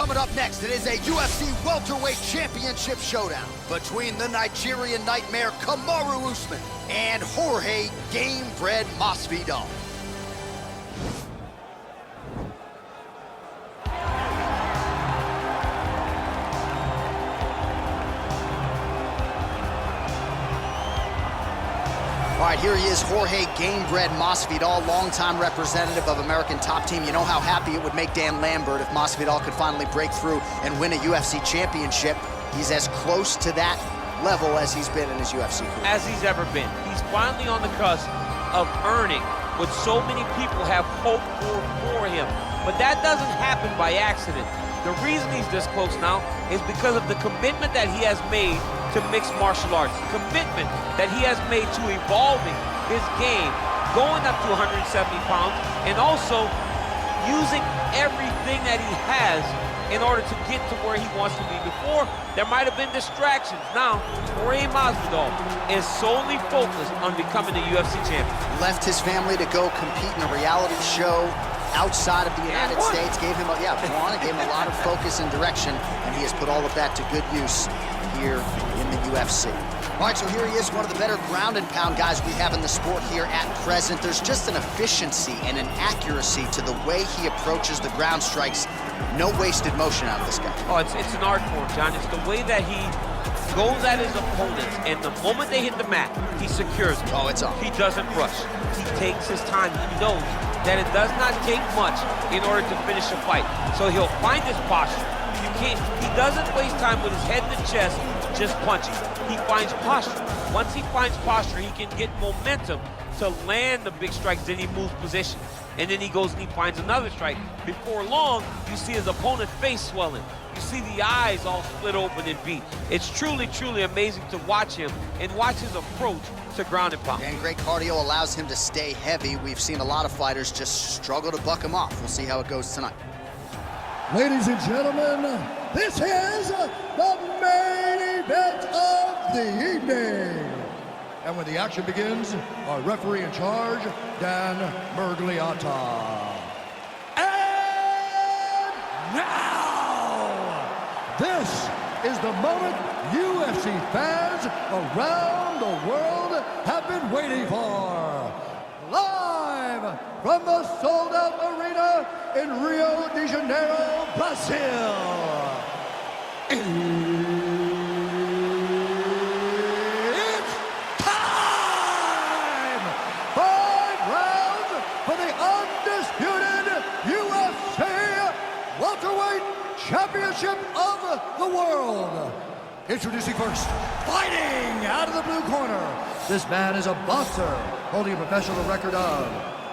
Coming up next, it is a UFC welterweight championship showdown between the Nigerian nightmare Kamaru Usman and Jorge Gamebred Masvidal. All right, here he is, Jorge Gamebred Masvidal, longtime representative of American Top Team. You know how happy it would make Dan Lambert if Masvidal could finally break through and win a UFC championship. He's as close to that level as he's been in his UFC career. As he's ever been. He's finally on the cusp of earning what so many people have hoped for him. But that doesn't happen by accident. The reason he's this close now is because of the commitment that he has made to mixed martial arts, commitment that he has made to evolving his game, going up to 170 pounds, and also using everything that he has in order to get to where he wants to be. Before, there might have been distractions. Now, Jorge Masvidal is solely focused on becoming a UFC champion. Left his family to go compete in a reality show outside of the United States, gave him a lot of focus and direction, and he has put all of that to good use here in the UFC. All right, so here he is, one of the better ground and pound guys we have in the sport here at present. There's just an efficiency and an accuracy to the way he approaches the ground strikes. No wasted motion out of this guy. Oh, it's an art form, John. It's the way that he goes at his opponents, and the moment they hit the mat, he secures it. Oh, it's on. He doesn't rush. He takes his time. He knows that it does not take much in order to finish a fight. So he'll find his posture. He doesn't waste time with his head in the chest just punching. He finds posture. Once he finds posture, he can get momentum to land the big strikes, then he moves position. And then he goes and he finds another strike. Before long, you see his opponent's face swelling. You see the eyes all split open and beat. It's truly, truly amazing to watch him and watch his approach to ground and pound. And great cardio allows him to stay heavy. We've seen a lot of fighters just struggle to buck him off. We'll see how it goes tonight. Ladies and gentlemen, this is the main event of the evening. And when the action begins, our referee in charge, Dan Mergliata. And now, this is the moment UFC fans around the world have been waiting for. Live from the sold-out arena in Rio de Janeiro, Brazil. It's time! 5 rounds for the undisputed UFC welterweight championship of the world. Introducing first, fighting out of the blue corner. This man is a boxer, holding a professional record of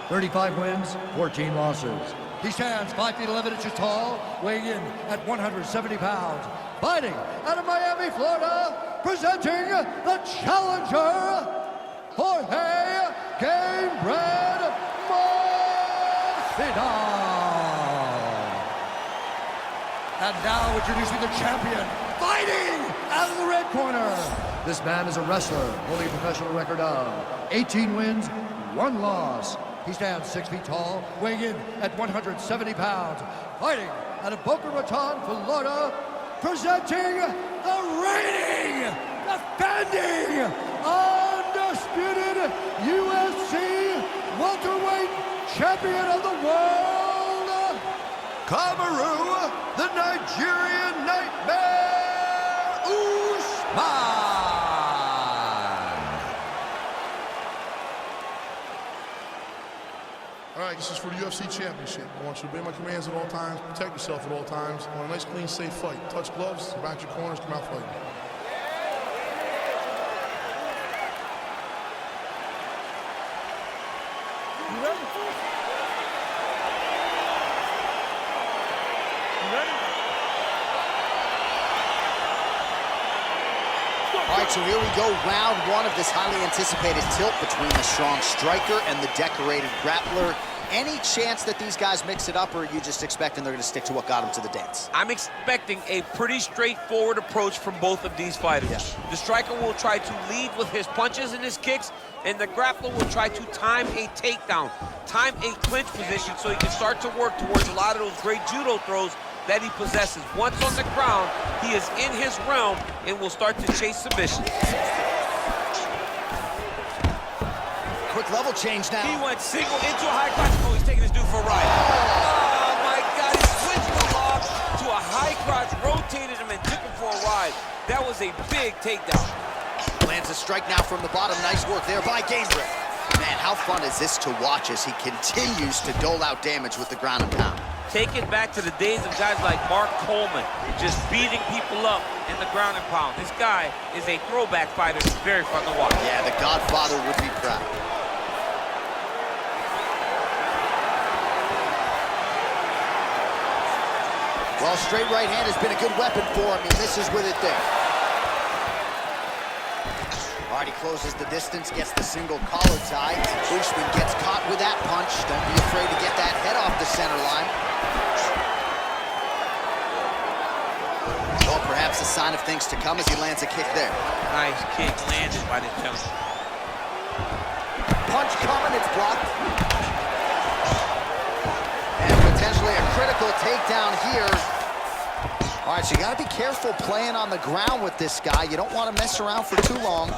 35 wins, 14 losses. He stands 5 feet 11 inches tall, weighing in at 170 pounds. Fighting out of Miami, Florida, presenting the challenger, Jorge Gamebred Masvidal. And now introducing the champion, fighting out of the red corner. This man is a wrestler, holding a professional record of 18 wins, 1 loss. He stands 6 feet tall, weighing in at 170 pounds. Fighting out of Boca Raton, Florida, presenting the reigning, defending, undisputed UFC welterweight champion of the world, Kamaru, the Nigerian nightmare, Usman. All right, this is for the UFC Championship. I want you to obey my commands at all times, protect yourself at all times. I want a nice, clean, safe fight. Touch gloves, back your corners, come out fighting. You ready? You ready? All right, so here we go, round 1 of this highly anticipated tilt between the strong striker and the decorated grappler. Any chance that these guys mix it up, or are you just expecting they're going to stick to what got them to the dance? I'm expecting a pretty straightforward approach from both of these fighters. Yeah. The striker will try to lead with his punches and his kicks, and the grappler will try to time a takedown, time a clinch position so he can start to work towards a lot of those great judo throws that he possesses. Once on the ground, he is in his realm and will start to chase submission. Quick level change now. He went single into a high crotch. Oh, he's taking his dude for a ride. Oh, my God. He switched the log to a high crotch, rotated him, and took him for a ride. That was a big takedown. Lands a strike now from the bottom. Nice work there by Gamebred. Man, how fun is this to watch as he continues to dole out damage with the ground and pound. Take it back to the days of guys like Mark Coleman, just beating people up in the ground and pound. This guy is a throwback fighter. It's very fun to watch. Yeah, the Godfather would be proud. Well, straight right hand has been a good weapon for him. He misses with it there. All right, he closes the distance, gets the single collar tie. Usman gets caught with that punch. Don't be afraid to get that head off the center line. Well, perhaps a sign of things to come as he lands a kick there. Nice kick landed by this gentleman. Punch coming, it's blocked. And potentially a critical takedown here. All right, so you gotta be careful playing on the ground with this guy. You don't want to mess around for too long.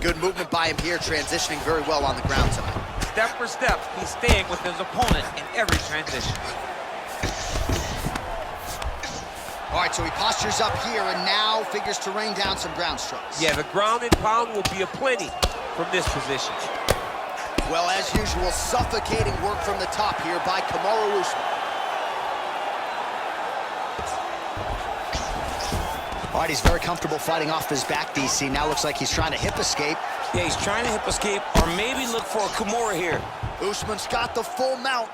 Good movement by him here, transitioning very well on the ground tonight. Step for step, he's staying with his opponent in every transition. All right, so he postures up here and now figures to rain down some ground strikes. Yeah, the ground and pound will be aplenty from this position. Well, as usual, suffocating work from the top here by Kamaru Usman. All right, he's very comfortable fighting off his back, DC. Now looks like he's trying to hip escape. Yeah, he's trying to hip escape or maybe look for a Kamaru here. Usman's got the full mount.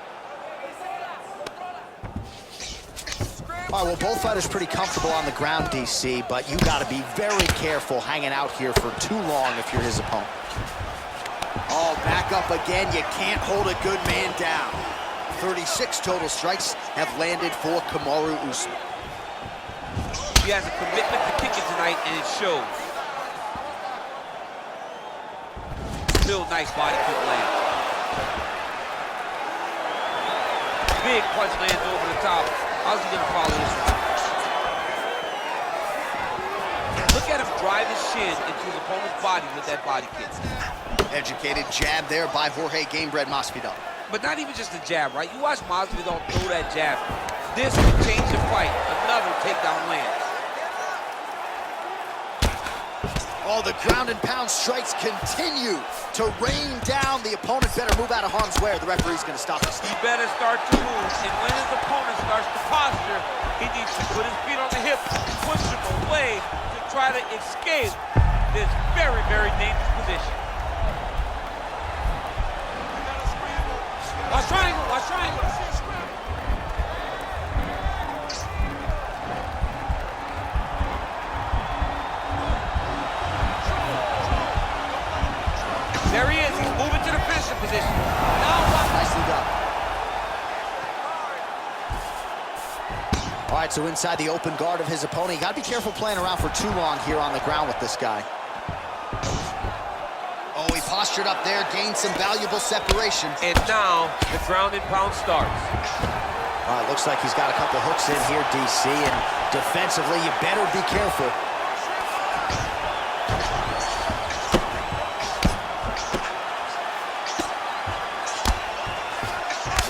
All right, well, both fighters pretty comfortable on the ground, DC, but you got to be very careful hanging out here for too long if you're his opponent. Oh, back up again. You can't hold a good man down. 36 total strikes have landed for Kamaru Usman. He has a commitment to kicking tonight, and it shows. Still nice body kick land. Big punch lands over the top. How's he gonna follow this one? Look at him drive his shin into his opponent's body with that body kick. Educated jab there by Jorge Gamebred Masvidal. But not even just a jab, right? You watch Masvidal throw that jab. This will change the fight. Another takedown lands. Oh, the ground and pound strikes continue to rain down. The opponent better move out of harm's way or the referee's going to stop this. He better start to move, and when his opponent starts to posture, he needs to put his feet on the hip, push him away to try to escape this very, very dangerous position. Watch triangle, watch triangle. There he is, he's moving to the finishing position. Now watch. Nicely done. All right, so inside the open guard of his opponent. You got to be careful playing around for too long here on the ground with this guy. Oh, he postured up there, gained some valuable separation. And now the ground and pound starts. All right, looks like he's got a couple hooks in here, DC, and defensively, you better be careful.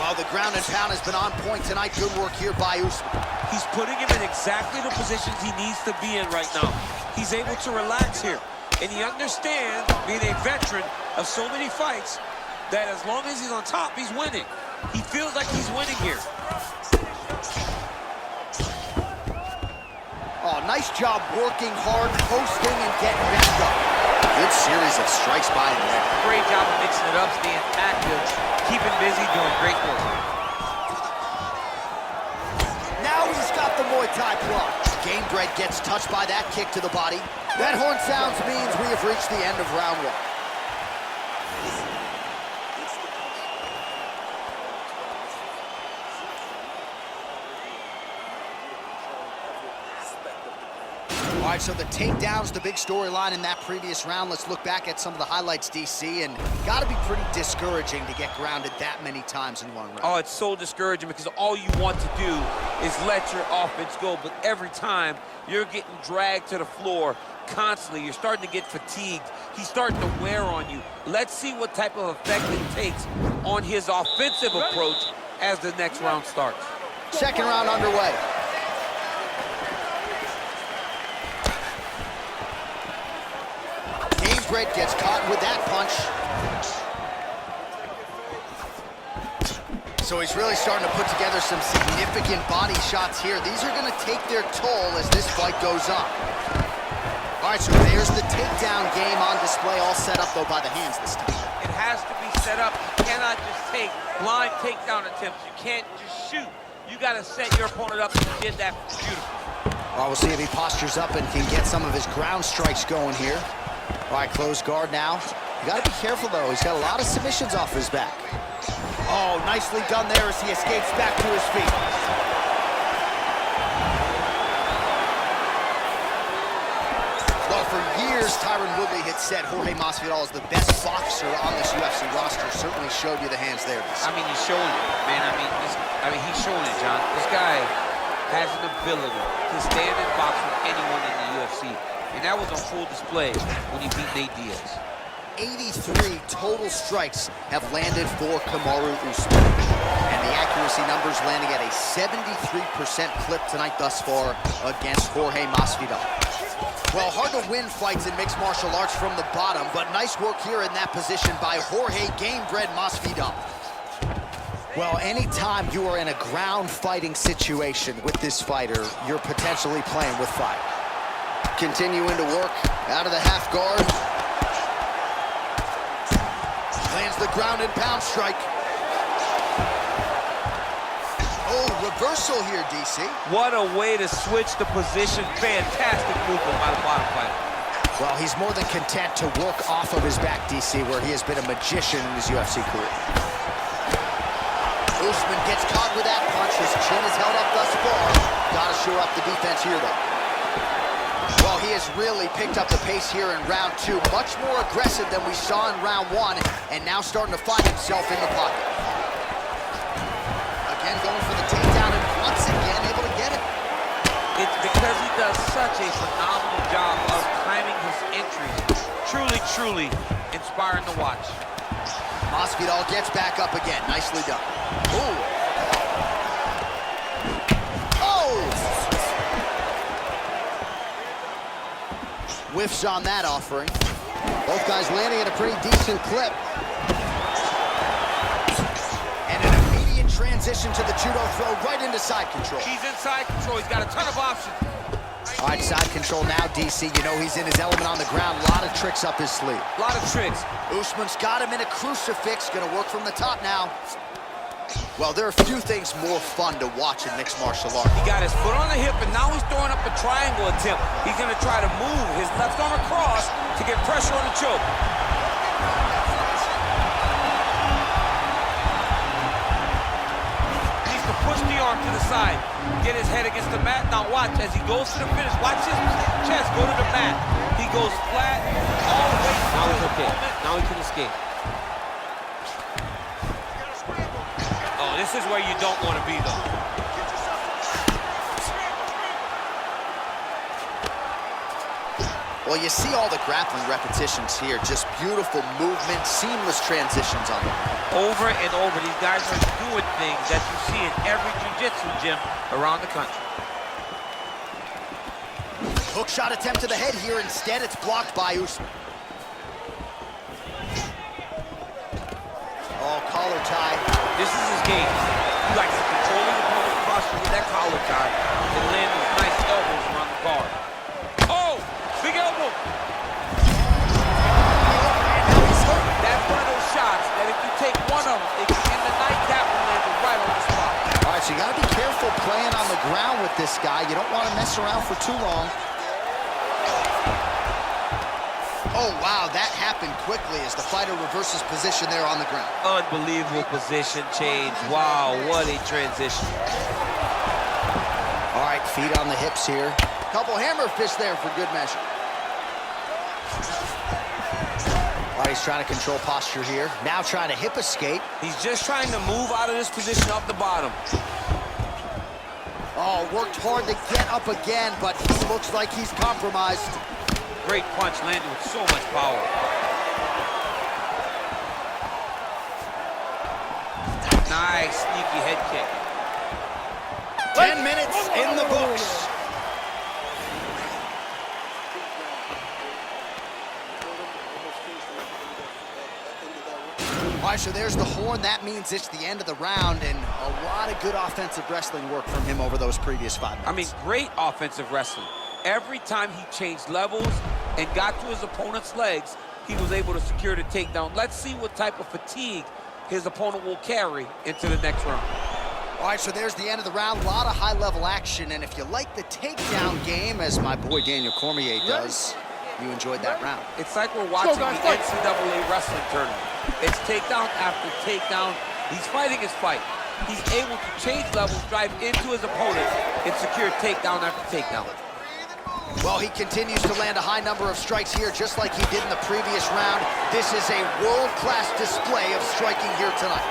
Well, the ground and pound has been on point tonight. Good work here by Usman. He's putting him in exactly the positions he needs to be in right now. He's able to relax here. And he understands, being a veteran of so many fights, that as long as he's on top, he's winning. He feels like he's winning here. Oh, nice job working hard, posting, and getting back up. Good series of strikes by him there. Great job of mixing it up, staying active, keeping busy, doing great work. Now he's got the Muay Thai block. Gamebred gets touched by that kick to the body. That horn sounds means we have reached the end of round one. All right, so the takedown's the big storyline in that previous round. Let's look back at some of the highlights, DC, and got to be pretty discouraging to get grounded that many times in one round. Oh, it's so discouraging because all you want to do is let your offense go, but every time you're getting dragged to the floor constantly, you're starting to get fatigued. He's starting to wear on you. Let's see what type of effect it takes on his offensive approach as the next round starts. Second round underway. Gamebred gets caught with that punch. So he's really starting to put together some significant body shots here. These are going to take their toll as this fight goes on. All right, so there's the takedown game on display, all set up, though, by the hands this time. It has to be set up. You cannot just take blind takedown attempts. You can't just shoot. You got to set your opponent up, and he did that beautifully. Well, we'll see if he postures up and can get some of his ground strikes going here. All right, closed guard now. You got to be careful, though. He's got a lot of submissions off his back. Oh, nicely done there as he escapes back to his feet. Well, for years, Tyron Woodley had said Jorge Masvidal is the best boxer on this UFC roster. Certainly showed you the hands there. I mean, he's showing it, man. I mean, he's showing it, John. This guy has an ability to stand and box with anyone in the UFC. And that was on full display when he beat Nate Diaz. 83 total strikes have landed for Kamaru Usman. And the accuracy numbers landing at a 73% clip tonight thus far against Jorge Masvidal. Well, hard to win fights in mixed martial arts from the bottom, but nice work here in that position by Jorge Gamebred Masvidal. Well, anytime you are in a ground fighting situation with this fighter, you're potentially playing with fire. Continuing to work out of the half guard. Lands the ground and pound strike. Oh, reversal here, DC. What a way to switch the position. Fantastic movement by the bottom fighter. Well, he's more than content to work off of his back, DC, where he has been a magician in his UFC career. Usman gets caught with that punch. His chin is held up thus far. Gotta shore up the defense here, though. Well, he has really picked up the pace here in round two. Much more aggressive than we saw in round one, and now starting to find himself in the pocket. Again, going for the takedown, and once again, able to get it. It's because he does such a phenomenal job of timing his entries. Truly, truly inspiring to watch. Masvidal gets back up again. Nicely done. Ooh. Whiffs on that offering. Both guys landing at a pretty decent clip. And an immediate transition to the judo throw right into side control. He's in side control. He's got a ton of options. All right, side control now, DC. You know he's in his element on the ground. A lot of tricks up his sleeve. A lot of tricks. Usman's got him in a crucifix. Gonna work from the top now. Well, there are few things more fun to watch in mixed martial arts. He got his foot on the hip, and now he's throwing up a triangle attempt. He's going to try to move his left arm across to get pressure on the choke. He needs to push the arm to the side, get his head against the mat. Now watch, as he goes to the finish, watch his chest go to the mat. He goes flat all the way. Now he's okay. Now he can escape. This is where you don't want to be, though. Well, you see all the grappling repetitions here. Just beautiful movement, seamless transitions on them. Over and over, these guys are doing things that you see in every jiu-jitsu gym around the country. Hook shot attempt to the head here. Instead, it's blocked by Usman. Oh, collar tie. This is his game. He likes to control his opponent's posture with that collar tie and land those nice elbows around the guard. Oh, big elbow. That's one of those shots that if you take one of them, it can end the night. That one landed right on the spot. All right, so you got to be careful playing on the ground with this guy. You don't want to mess around for too long. Oh, wow, that happened quickly as the fighter reverses position there on the ground. Unbelievable position change. Wow, what a transition. All right, feet on the hips here. Couple hammer fists there for good measure. All right, he's trying to control posture here. Now trying to hip escape. He's just trying to move out of this position off the bottom. Oh, worked hard to get up again, but he looks like he's compromised. Great punch landed with so much power. Nice, sneaky head kick. 10 minutes in the books. All right, so there's the horn. That means it's the end of the round, and a lot of good offensive wrestling work from him over those previous 5 minutes. I mean, great offensive wrestling. Every time he changed levels and got to his opponent's legs, he was able to secure the takedown. Let's see what type of fatigue his opponent will carry into the next round. All right, so there's the end of the round. A lot of high-level action, and if you like the takedown game, as my boy Daniel Cormier does, you enjoyed that round. It's like we're watching the NCAA wrestling tournament. It's takedown after takedown. He's fighting his fight. He's able to change levels, drive into his opponent, and secure takedown after takedown. Well, he continues to land a high number of strikes here, just like he did in the previous round. This is a world-class display of striking here tonight.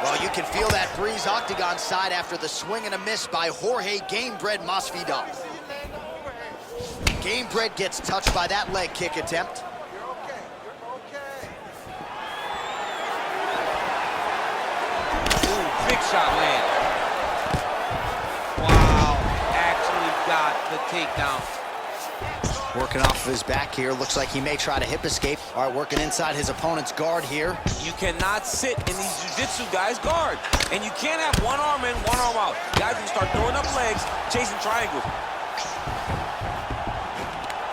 Well, you can feel that breeze octagon side after the swing and a miss by Jorge Gamebred Masvidal. Gamebred gets touched by that leg kick attempt. Ooh, big shot land. Wow, actually got the takedown. Working off of his back here. Looks like he may try to hip escape. All right, working inside his opponent's guard here. You cannot sit in these jiu-jitsu guys' guard. And you can't have one arm in, one arm out. Guys can start throwing up legs, chasing triangles.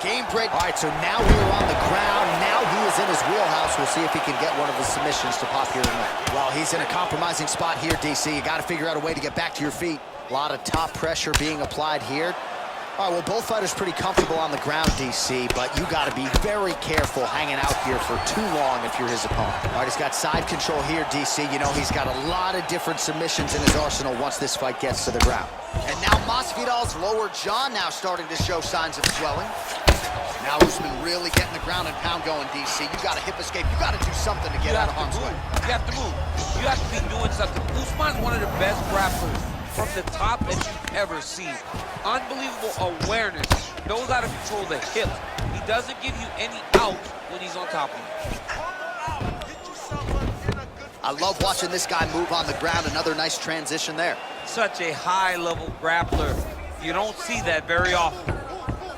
Gamebred. All right, so now we're on the ground. Now he is in his wheelhouse. We'll see if he can get one of his submissions to pop here tonight. Well, he's in a compromising spot here, DC. You got to figure out a way to get back to your feet. A lot of top pressure being applied here. All right, well, both fighters pretty comfortable on the ground, DC, but you got to be very careful hanging out here for too long if you're his opponent. All right, he's got side control here, DC. You know, he's got a lot of different submissions in his arsenal once this fight gets to the ground. And now Masvidal's lower jaw now starting to show signs of swelling. Now Usman really getting the ground and pound going, DC. You got to hip escape. You got to do something to get out of harm's way. You have to move. You have to be doing something. Usman's one of the best grapplers from the top that you've ever seen. Unbelievable awareness. Knows how to control the hips. He doesn't give you any out when he's on top of you. I love watching this guy move on the ground. Another nice transition there. Such a high-level grappler. You don't see that very often.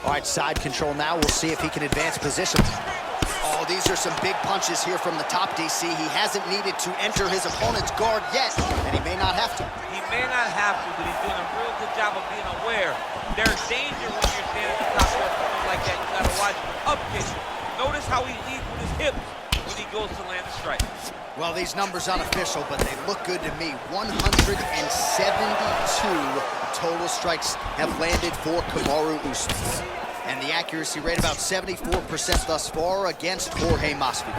All right, side control now. We'll see if he can advance position. Oh, these are some big punches here from the top, DC. He hasn't needed to enter his opponent's guard yet, and he may not have to. He may not have to, but he's doing a real good job of being aware. There's danger when you're standing at the top of your opponent like that. You gotta watch up kick. Notice how he leads with his hips when he goes to land a strike. Well, these numbers unofficial, but they look good to me. 172 total strikes have landed for Kamaru Usman. And the accuracy rate about 74% thus far against Jorge Masvidal.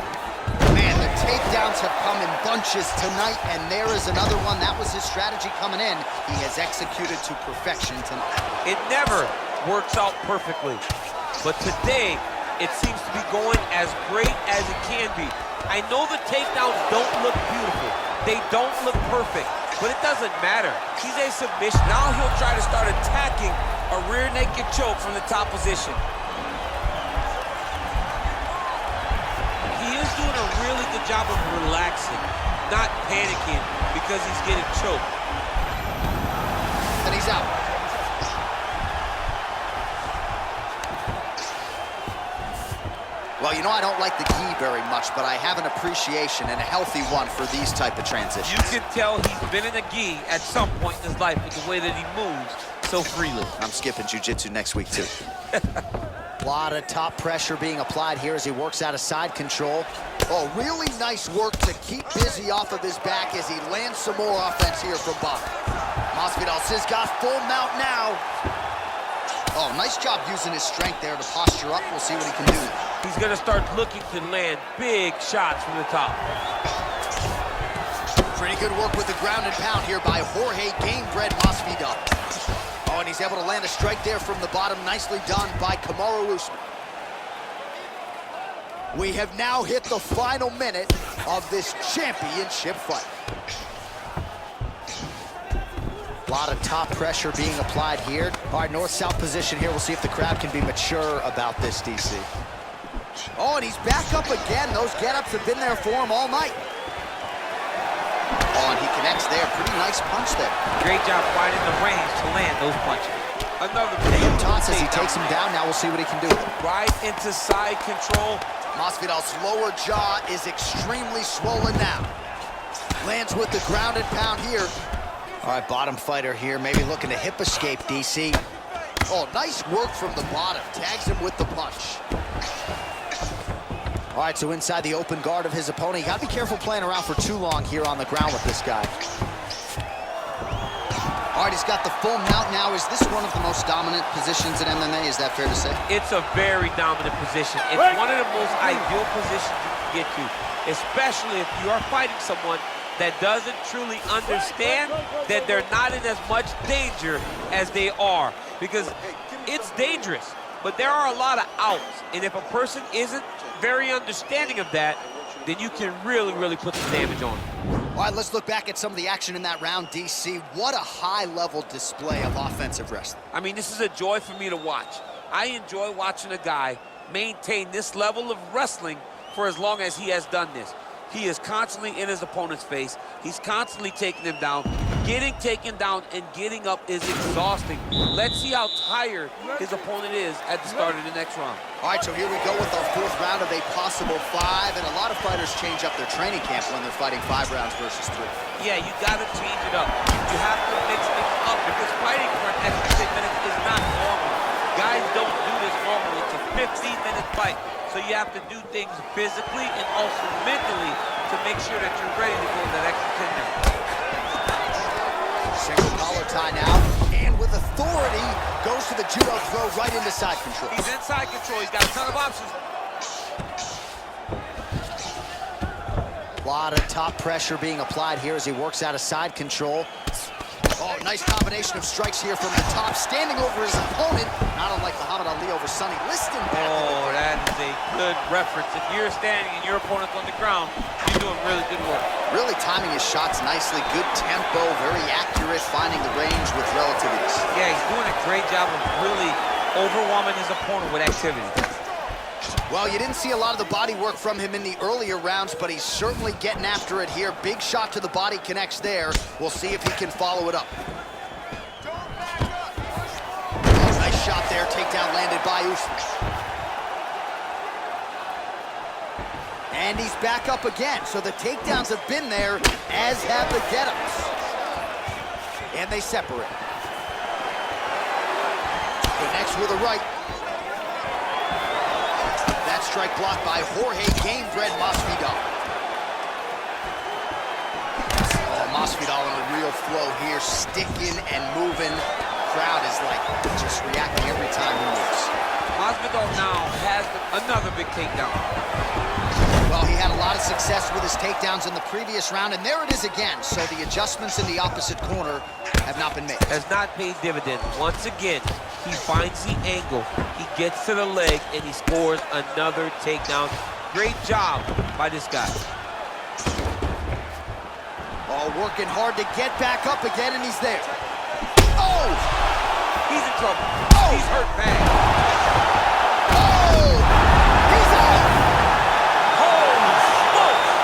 Man, the takedowns have come in bunches tonight, and there is another one. That was his strategy coming in. He has executed to perfection tonight. It never works out perfectly, but today it seems to be going as great as it can be. I know the takedowns don't look beautiful. They don't look perfect, but it doesn't matter. He's a submission. Now he'll try to start attacking a rear naked choke from the top position. He is doing a really good job of relaxing, not panicking because he's getting choked. And he's out. Well, you know, I don't like the gi very much, but I have an appreciation and a healthy one for these type of transitions. You can tell he's been in a gi at some point in his life with the way that he moves so freely. I'm skipping jiu-jitsu next week, too. A lot of top pressure being applied here as he works out of side control. Oh, really nice work to keep busy off of his back as he lands some more offense here from Bob. Masvidal says got full mount now. Oh, nice job using his strength there to posture up. We'll see what he can do. He's going to start looking to land big shots from the top. Pretty good work with the ground and pound here by Jorge Gamebred Masvidal. Oh, and he's able to land a strike there from the bottom. Nicely done by Kamaru Usman. We have now hit the final minute of this championship fight. A lot of top pressure being applied here. All right, north-south position here. We'll see if the crowd can be mature about this, DC. Oh, and he's back up again. Those get-ups have been there for him all night. Oh, and he connects there. Pretty nice punch there. Great job finding the range to land those punches. Another hip toss as he takes him down. Now we'll see what he can do with it. Right into side control. Masvidal's lower jaw is extremely swollen now. Lands with the grounded pound here. All right, bottom fighter here, maybe looking to hip escape, DC. Oh, nice work from the bottom. Tags him with the punch. All right, so inside the open guard of his opponent. You gotta be careful playing around for too long here on the ground with this guy. All right, he's got the full mount now. Is this one of the most dominant positions in MMA? Is that fair to say? It's a very dominant position. It's one of the most ideal positions you can get to, especially if you are fighting someone that doesn't truly understand that they're not in as much danger as they are, because it's dangerous, but there are a lot of outs, and if a person isn't very understanding of that, then you can really, really put some damage on them. All right, let's look back at some of the action in that round, DC. What a high-level display of offensive wrestling. I mean, this is a joy for me to watch. I enjoy watching a guy maintain this level of wrestling for as long as he has done this. He is constantly in his opponent's face. He's constantly taking him down. Getting taken down and getting up is exhausting. Let's see how tired his opponent is at the start of the next round. All right, so here we go with our fourth round of a possible 5, and a lot of fighters change up their training camp when they're fighting 5 rounds versus 3. Yeah, you gotta change it up. You have to mix things up, because fighting for an extra 10 minutes is not normal. Guys don't do this normally. It's a 15-minute fight. So you have to do things physically and also mentally to make sure that you're ready to go that extra 10 minutes. Single collar tie now, and with authority, goes to the judo throw right into side control. He's in side control. He's got a ton of options. A lot of top pressure being applied here as he works out of side control. Oh, nice combination of strikes here from the top, standing over his opponent, not unlike Muhammad Ali over Sonny Liston. Oh, that is a good reference. If you're standing and your opponent's on the ground, you're doing really good work. Really timing his shots nicely, good tempo, very accurate, finding the range with relative ease. Yeah, he's doing a great job of really overwhelming his opponent with activity. Well, you didn't see a lot of the body work from him in the earlier rounds, but he's certainly getting after it here. Big shot to the body connects there. We'll see if he can follow it up. Oh, nice shot there. Takedown landed by Usman. And he's back up again. So the takedowns have been there, as have the get-ups. And they separate. Connects with a right. That strike blocked by Jorge Gamebred Masvidal. Oh, Masvidal in a real flow here, sticking and moving. Crowd is like just reacting every time he moves. Masvidal now has another big takedown. Well, he had a lot of success with his takedowns in the previous round, and there it is again. So the adjustments in the opposite corner have not been made. Has not paid dividends. Once again, he finds the angle, he gets to the leg, and he scores another takedown. Great job by this guy. Oh, working hard to get back up again, and he's there. Oh! He's in trouble. Oh! He's hurt bad. Oh! He's out! Holy smokes!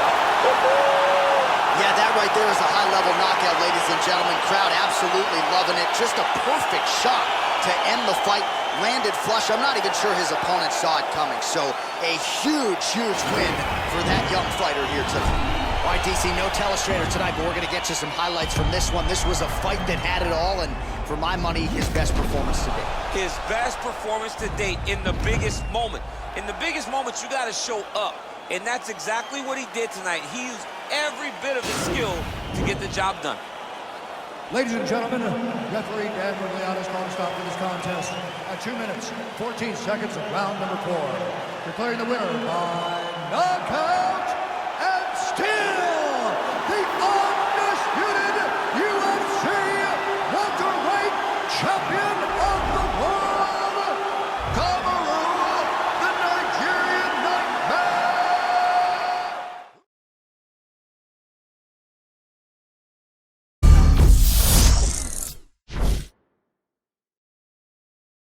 Yeah, that right there is a high-level knockout, ladies and gentlemen. Crowd absolutely loving it. Just a perfect shot to end the fight. Landed flush. I'm not even sure his opponent saw it coming. So a huge, huge win for that young fighter here tonight. All right, DC, no telestrator tonight, but we're going to get you some highlights from this one. This was a fight that had it all, and for my money, his best performance to date. His best performance to date in the biggest moment. In the biggest moments, you got to show up. And that's exactly what he did tonight. He used every bit of his skill to get the job done. Ladies and gentlemen, referee Dan Merliana's called a stop to this contest at 2 minutes, 14 seconds of round number 4. Declaring the winner by knockout.